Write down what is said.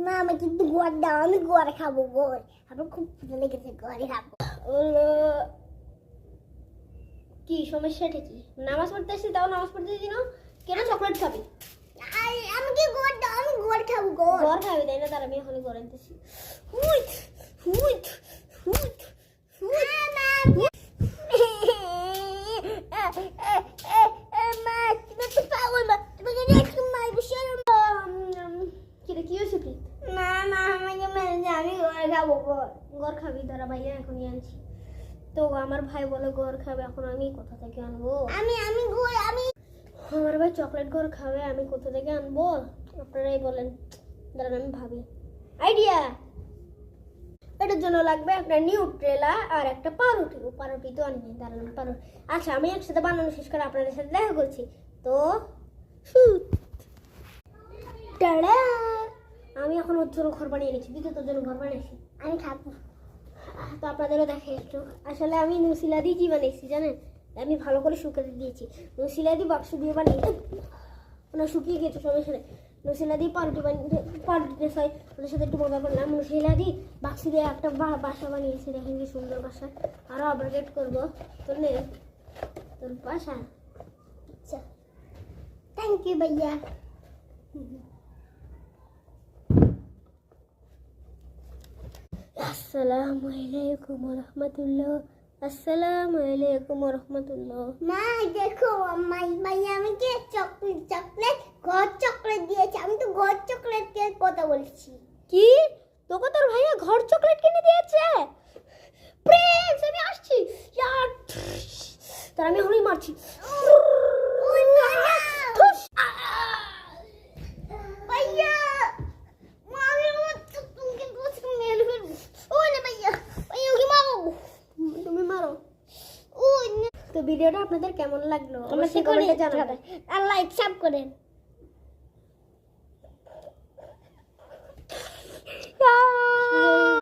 না আমাকে একটু গোয়ার দাও, আমি গোয়ার খাবো। গোয়ার আমার খুব ভালো লেগেছে, গোয়ারে খাবো। কি সমস্যাটা কি? নামাজ পড়তে আসছি, তাও নামাজ পড়তে দিদি না কেন? চকলেট খাবি? আমাকে গোয়ার দাও, আমি গোয়ার খাবো। গোয়ার ঘর খাবি তাই না? তার আমি এখনই ঘর আনতেছি। হুইট হুইট হুইট কি হয়েছে কি? না না আমাকে মেরে দে, আমি গোয়ার খাবো। ঘর খাবি? তারা ভাইয়া এখনই আনছি। তো আমার ভাই বলে ঘর খাবে, এখন আমি কোথা থেকে আনবো? আমি গোয়ার আমার ভাই চকলেট ঘর খাবে, আমি কোথা থেকে আনবো আপনারাই বলেন। দাঁড়ান আমি ভাবি। আইডিয়া! এটার জন্য লাগবে একটা নিউট্রেলা আর একটা পাউরুটি। পাউরুটি তো আনি, দাঁড়ান পাউরুটি। আচ্ছা আমি একসাথে বানানো শেষ করে আপনাদের সাথে দেখা করছি। তো টাডা! আমি এখন ওর জন্য ঘর বানিয়ে নিচ্ছি, বিদ্যুতের জন্য ঘর বানিয়েছি। আমি খাবো। তো আপনাদেরও দেখে একটু। আসলে আমি নুসিলা দিয়ে কি বানিয়েছি জানেন? আমি ভালো করে শুকাতে দিয়েছি। নুসিলা দিয়ে বাক্স দিয়ে বানিয়েছি, ওনা শুকিয়ে গেছে সমস্যা নেই। নুসিলা দিয়ে পাউরুটি হয়, ওদের সাথে একটু মজা করলাম। নুসিলা দিয়ে বাক্স দিয়ে একটা বাসা বানিয়েছি, দেখেন কি সুন্দর বাসা। আরও আপগ্রেড করবো। তোর নে তোর বাসা। আচ্ছা থ্যাংক ইউ ভাইয়া। আসসালামু আলাইকুম ওয়া রাহমাতুল্লাহ। আসসালামু আলাইকুম ওয়া রাহমাতুল্লাহ। মা দেখো ভাইয়া আমাকে চকলেট ঘর চকলেট দিয়েছে। আমি তো ঘর চকলেট এর কথা বলছি। কি? তোকে তোর ভাইয়া ঘর চকলেট কিনে দিয়েছে? প্রিন্স আমি আসছি। তার আমি এখনই মারছি। ওই না না ভাইয়া, মামি আমার তুমি বসে মেরে ফেলবো। ওই না ভাইয়া, ভাইয়া ওকে মারো। তুমি মারো। ওই না, তো ভিডিওটা আপনাদের কেমন লাগলো কমেন্টে অবশ্যই কমেন্টে জানাবেন। আর লাইক সাব করেন।